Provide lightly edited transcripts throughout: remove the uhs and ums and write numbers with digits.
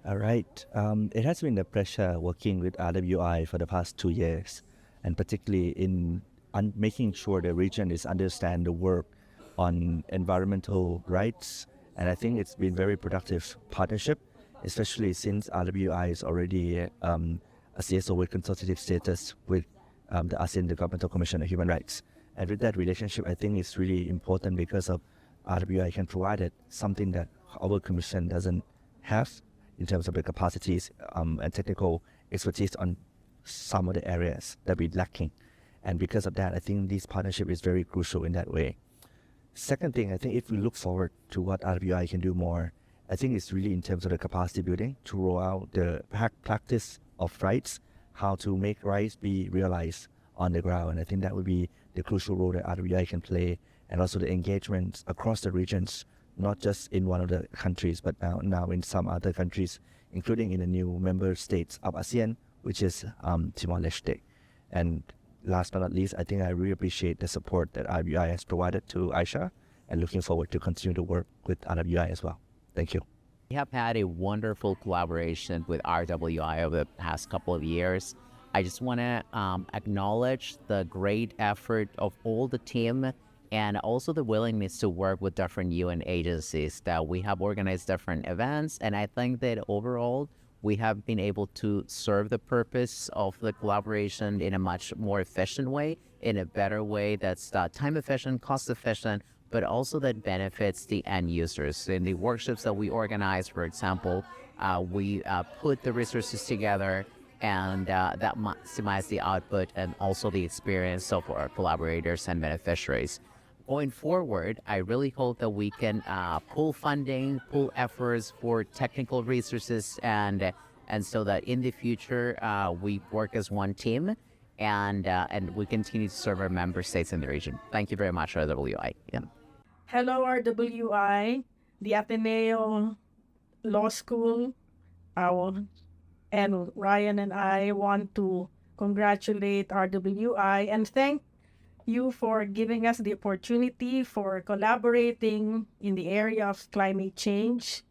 All right. It has been a pleasure working with RWI for the past 2 years, and particularly in making sure the region is understand the work on environmental rights. And I think it's been very productive partnership, especially since RWI is already a CSO with consultative status with the ASEAN Intergovernmental Commission on Human Rights. And with that relationship, I think it's really important because of RWI can provide it something that our commission doesn't have in terms of the capacities and technical expertise on some of the areas that we're lacking. And because of that, I think this partnership is very crucial in that way. Second thing, I think if we look forward to what RWI can do more, I think it's really in terms of the capacity building to roll out the practice of rights, how to make rights be realized on the ground. And I think that would be the crucial role that RWI can play, and also the engagement across the regions, not just in one of the countries, but now in some other countries, including in the new member states of ASEAN, which is Timor-Leste. And last but not least, I think I really appreciate the support that RWI has provided to Aisha, and looking forward to continue to work with RWI as well. Thank you. We have had a wonderful collaboration with RWI over the past couple of years. I just want to acknowledge the great effort of all the team, and also the willingness to work with different UN agencies, that we have organized different events. And I think that overall, we have been able to serve the purpose of the collaboration in a much more efficient way, in a better way that's time efficient, cost efficient, but also that benefits the end users. In the workshops that we organize, for example, we put the resources together, and that maximize the output and also the experience of our collaborators and beneficiaries. Going forward, I really hope that we can pull funding, pull efforts for technical resources, and so that in the future we work as one team, and we continue to serve our member states in the region. Thank you very much, RWI. Yeah. Hello, RWI, the Ateneo Law School, and Ryan and I want to congratulate RWI and thank you for giving us the opportunity for collaborating in the area of climate change.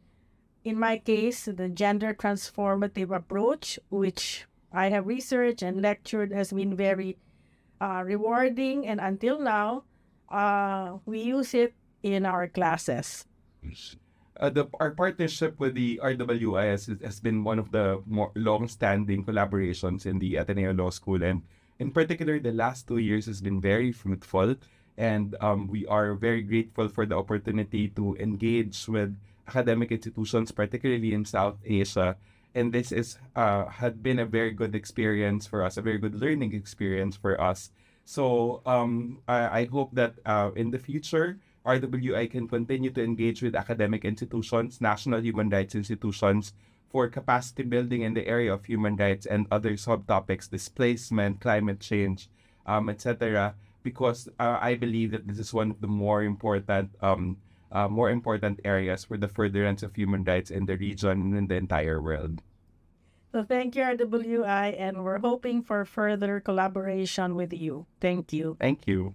In my case, the gender transformative approach, which I have researched and lectured, has been very rewarding, and until now, we use it in our classes. Our partnership with the RWI has been one of the more long-standing collaborations in the Ateneo Law School, and in particular, the last 2 years has been very fruitful, and we are very grateful for the opportunity to engage with academic institutions, particularly in South Asia. And this is had been a very good experience for us, a very good learning experience for us. So I hope that in the future, RWI can continue to engage with academic institutions, national human rights institutions, for capacity building in the area of human rights and other subtopics, displacement, climate change, etc. Because I believe that this is one of the more important areas for the furtherance of human rights in the region and in the entire world. So thank you, RWI, and we're hoping for further collaboration with you. Thank you. Thank you.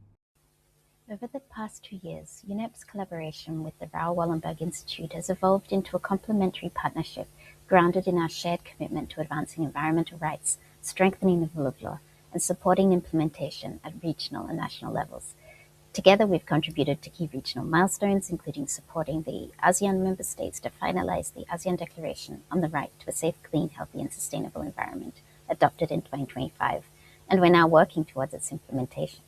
Over the past 2 years, UNEP's collaboration with the Raoul Wallenberg Institute has evolved into a complementary partnership grounded in our shared commitment to advancing environmental rights, strengthening the rule of law, and supporting implementation at regional and national levels. Together, we've contributed to key regional milestones, including supporting the ASEAN member states to finalize the ASEAN Declaration on the Right to a Safe, Clean, Healthy, and Sustainable Environment, adopted in 2025, and we're now working towards its implementation.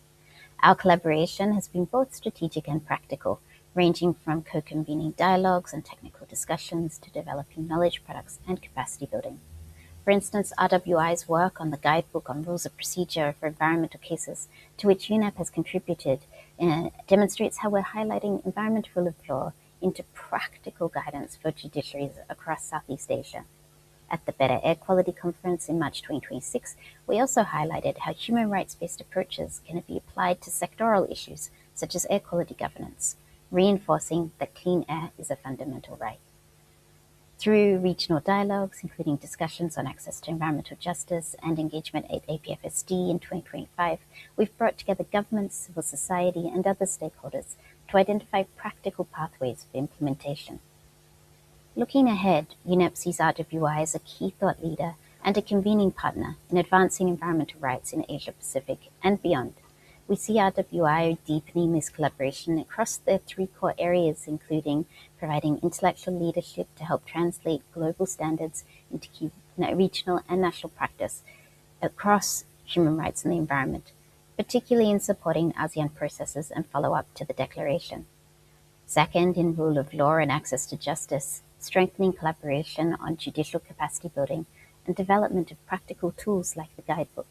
Our collaboration has been both strategic and practical, ranging from co-convening dialogues and technical discussions to developing knowledge products and capacity building. For instance, RWI's work on the Guidebook on Rules of Procedure for Environmental Cases, to which UNEP has contributed, demonstrates how we're highlighting environmental rule of law into practical guidance for judiciaries across Southeast Asia. At the Better Air Quality Conference in March 2026, we also highlighted how human rights-based approaches can be applied to sectoral issues such as air quality governance, reinforcing that clean air is a fundamental right. Through regional dialogues, including discussions on access to environmental justice and engagement at APFSD in 2025, we've brought together governments, civil society, and other stakeholders to identify practical pathways for implementation. Looking ahead, UNEP sees RWI as a key thought leader and a convening partner in advancing environmental rights in Asia Pacific and beyond. We see RWI deepening this collaboration across the three core areas, including providing intellectual leadership to help translate global standards into key regional and national practice across human rights and the environment, particularly in supporting ASEAN processes and follow-up to the declaration. Second, in rule of law and access to justice, strengthening collaboration on judicial capacity building and development of practical tools like the guidebook.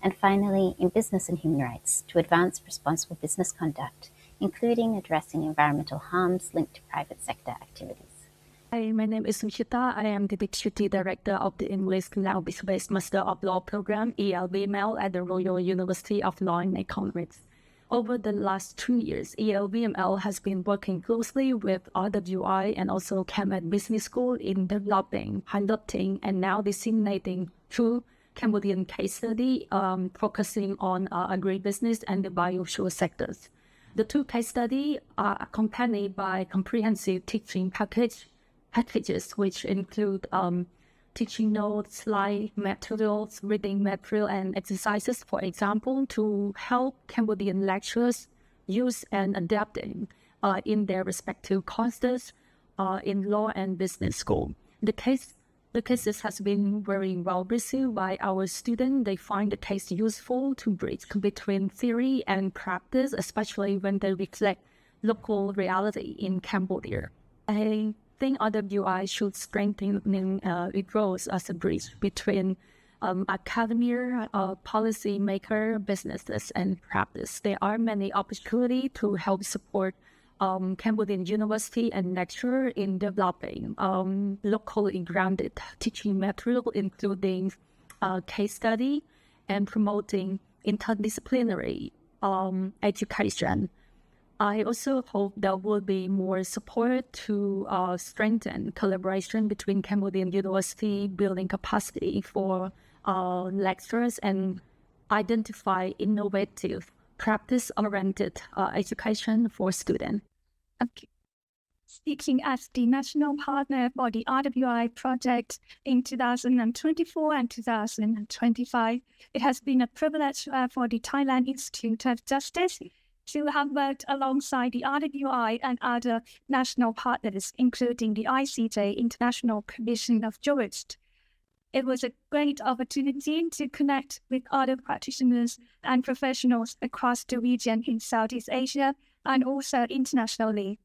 And finally, in business and human rights, to advance responsible business conduct, including addressing environmental harms linked to private sector activities. Hi, my name is Suchita. I am the Deputy Director of the English Language-Based Master of Law Program, ELBML, at the Royal University of Law and Economics. Over the last 2 years, ELBML has been working closely with RWI and also CAMED Business School in developing, piloting, and now disseminating two Cambodian case study focusing on agribusiness and the biofuel sectors. The two case studies are accompanied by comprehensive teaching packages which include teaching notes, slide materials, reading material, and exercises, for example, to help Cambodian lecturers use and adapting in their respective courses in law and business school. The cases has been very well received by our students. They find the case useful to bridge between theory and practice, especially when they reflect local reality in Cambodia. I think RWI should strengthen its role as a bridge between academia, policymaker, businesses, and practice. There are many opportunities to help support Cambodian university and lecturer in developing locally grounded teaching material, including case study and promoting interdisciplinary education. I also hope there will be more support to strengthen collaboration between Cambodian university, building capacity for lecturers, and identify innovative, practice-oriented education for students. Okay. Speaking as the national partner for the RWI project in 2024 and 2025, it has been a privilege for the Thailand Institute of Justice to have worked alongside the RWI and other national partners, including the ICJ, International Commission of Jurists. It was a great opportunity to connect with other practitioners and professionals across the region in Southeast Asia and also internationally.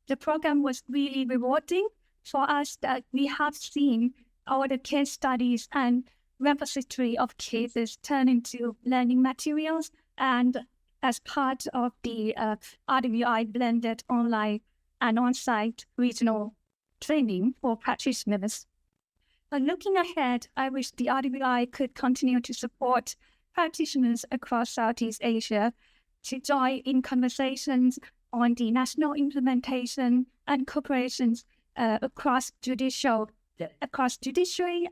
The program was really rewarding for us that we have seen all the case studies and repository of cases turn into learning materials and as part of the RWI blended online and on-site regional training for practitioners. But looking ahead, I wish the RWI could continue to support practitioners across Southeast Asia to join in conversations on the national implementation and cooperations across judiciary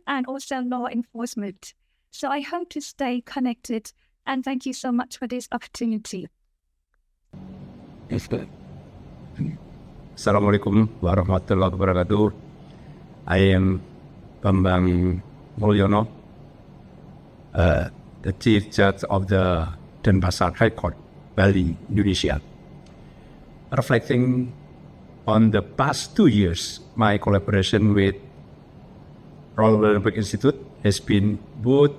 and also law enforcement. So I hope to stay connected, and thank you so much for this opportunity. Assalamualaikum warahmatullahi wabarakatuh. I am Bambang Mulyono, the Chief Judge of the Denpasar High Court, Bali, Indonesia. Reflecting on the past 2 years, my collaboration with Royal Olympic Institute has been both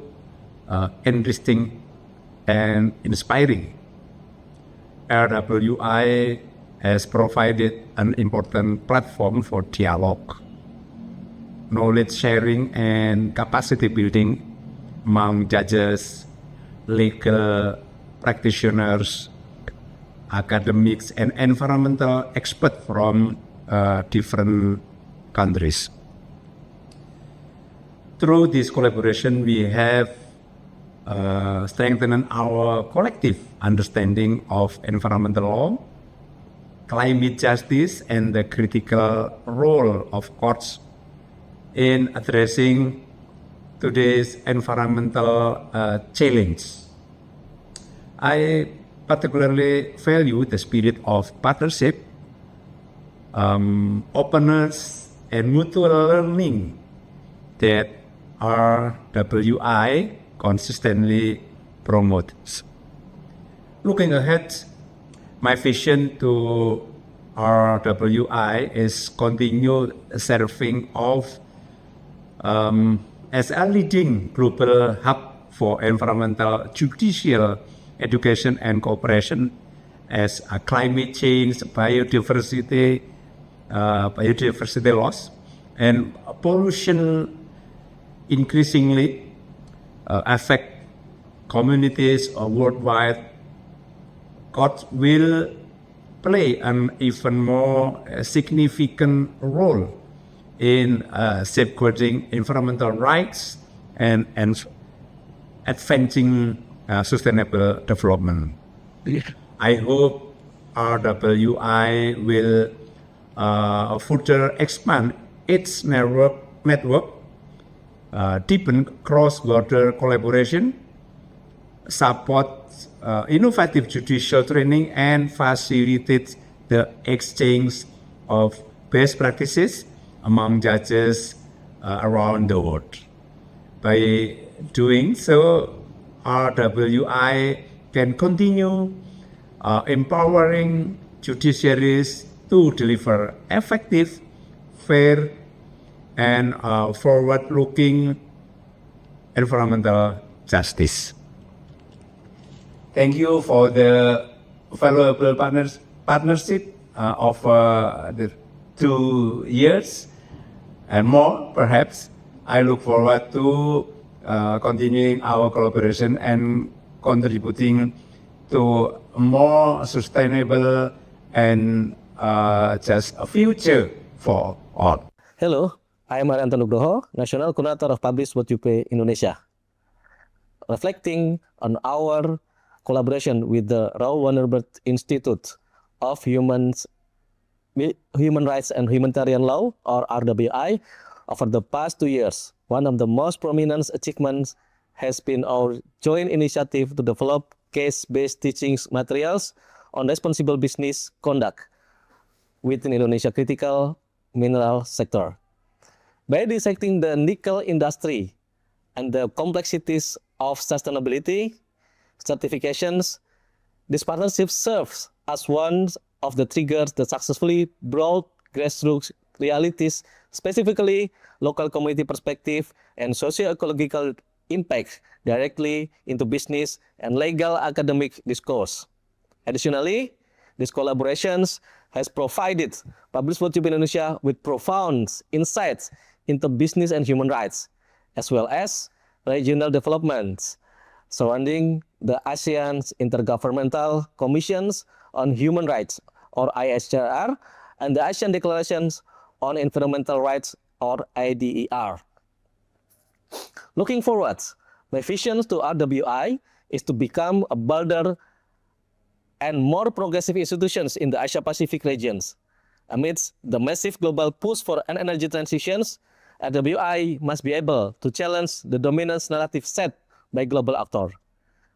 interesting and inspiring. RWI has provided an important platform for dialogue, knowledge sharing, and capacity building among judges, legal practitioners, academics, and environmental experts from different countries. Through this collaboration, we have strengthened our collective understanding of environmental law, climate justice, and the critical role of courts in addressing today's environmental challenge. I particularly value the spirit of partnership, openness, and mutual learning that RWI consistently promotes. Looking ahead, my vision to RWI is continue serving as a leading global hub for environmental judicial education and cooperation as a climate change, biodiversity loss, and pollution increasingly affect communities worldwide. God will play an even more significant role in safeguarding environmental rights and advancing sustainable development. I hope RWI will further expand its network, deepen cross-border collaboration, support innovative judicial training, and facilitate the exchange of best practices among judges around the world. By doing so, RWI can continue empowering judiciaries to deliver effective, fair, and forward-looking environmental justice. Thank you for the valuable partnership of the 2 years and more, perhaps. I look forward to continuing our collaboration and contributing to a more sustainable and just a future for all. Hello, I am Arianto Nugroho, National Coordinator of Publish What You Pay Indonesia. Reflecting on our collaboration with the Raoul Wallenberg Institute of Human Rights and Humanitarian Law, or RWI, over the past 2 years, one of the most prominent achievements has been our joint initiative to develop case-based teaching materials on responsible business conduct within Indonesia's critical mineral sector. By dissecting the nickel industry and the complexities of sustainability certifications, this partnership serves as one of the triggers that successfully brought grassroots realities, specifically local community perspective and socio-ecological impact, directly into business and legal academic discourse. Additionally, these collaborations has provided Publish What You Pay Indonesia with profound insights into business and human rights, as well as regional developments surrounding the ASEAN's Intergovernmental Commissions on Human Rights, or ISCR, and the ASEAN Declarations on Environmental Rights, or IDER. Looking forward, my vision to RWI is to become a bolder and more progressive institutions in the Asia-Pacific regions. Amidst the massive global push for an energy transitions, RWI must be able to challenge the dominant narrative set by global actors.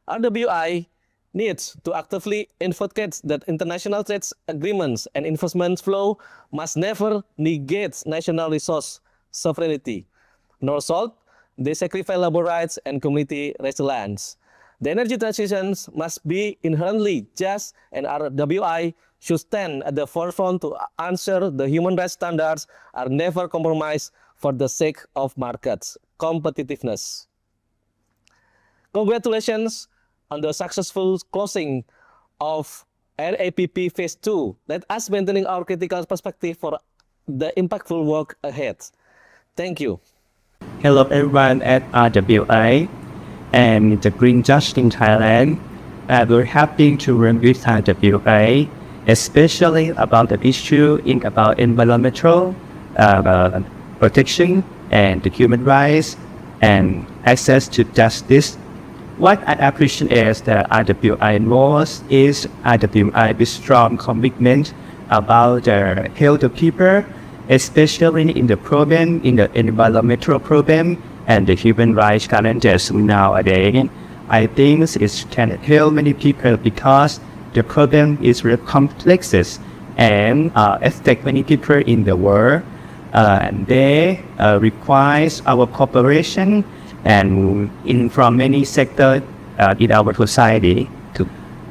RWI needs to actively advocate that international trade agreements and investment flow must never negate national resource sovereignty, nor should they sacrifice labor rights and community resilience. The energy transitions must be inherently just, and RWI should stand at the forefront to answer the human rights standards are never compromised for the sake of markets competitiveness. Congratulations on the successful closing of RAPP Phase 2. Let us maintain our critical perspective for the impactful work ahead. Thank you. Hello everyone at RWI and the Green Judge in Thailand. We're happy to run with RWI, especially about the issue about environmental protection and the human rights and access to justice. What I appreciate is that RWI knows is RWI with strong commitment about the health of people, especially in the problem, in the environmental problem and the human rights challenges nowadays. I think it can help many people because the problem is very complex and affect many people in the world. and they requires our cooperation and in from many sectors in our society.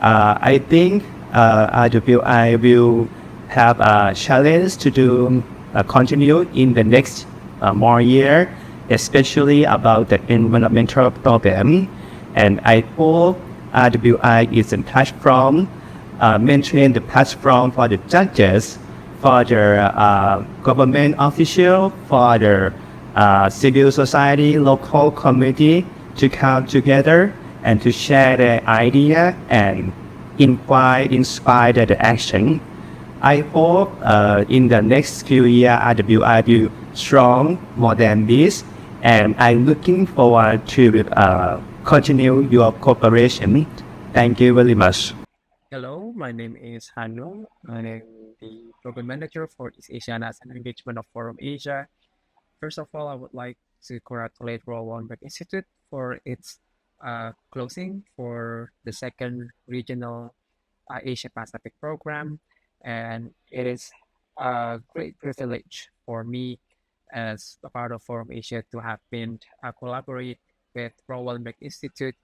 I think RWI will have a challenge to do continue in the next more year, especially about the environmental problem. And I hope RWI is a platform, maintain the platform for the judges, for the government official, for the civil society, local community to come together and to share their idea and inspire the action. I hope in the next few years RWI will strong more than this, and I'm looking forward to continue your cooperation. Thank you very much. Hello, my name is Hanu. I'm the program manager for East Asian as an engagement of Forum Asia. First of all, I would like to congratulate Royal Wallenberg Institute for its closing for the second regional Asia Pacific program. And it is a great privilege for me as a part of Forum Asia to have been collaborate with Royal Wallenberg Institute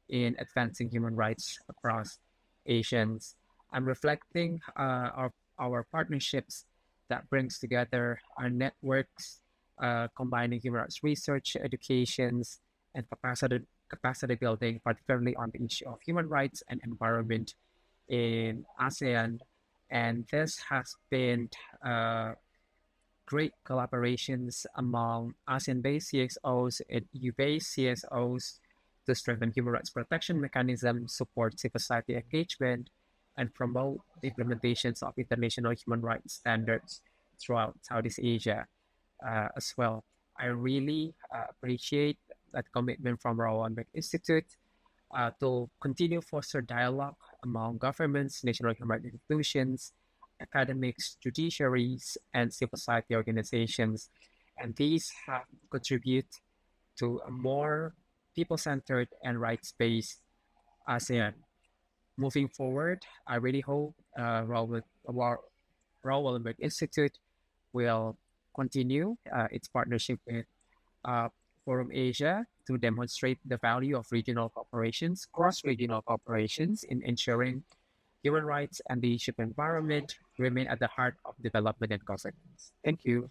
in advancing human rights across Asians. I'm reflecting our partnerships that brings together our networks, combining human rights research, educations, and capacity building, particularly on the issue of human rights and environment in ASEAN. And this has been great collaborations among ASEAN-based CXOs and EU-based CSOs to strengthen human rights protection mechanisms, support civil society engagement, and promote the implementations of international human rights standards throughout Southeast Asia as well. I really appreciate that commitment from Royal Wallenberg Institute to continue foster dialogue among governments, national human rights institutions, academics, judiciaries, and civil society organizations. And these have contribute to a more people-centered and rights-based ASEAN. Moving forward, I really hope Royal Wallenberg Institute will continue its partnership with Forum Asia to demonstrate the value of regional cooperations, cross-regional cooperations in ensuring human rights and the issue of environment remain at the heart of development and governance. Thank you.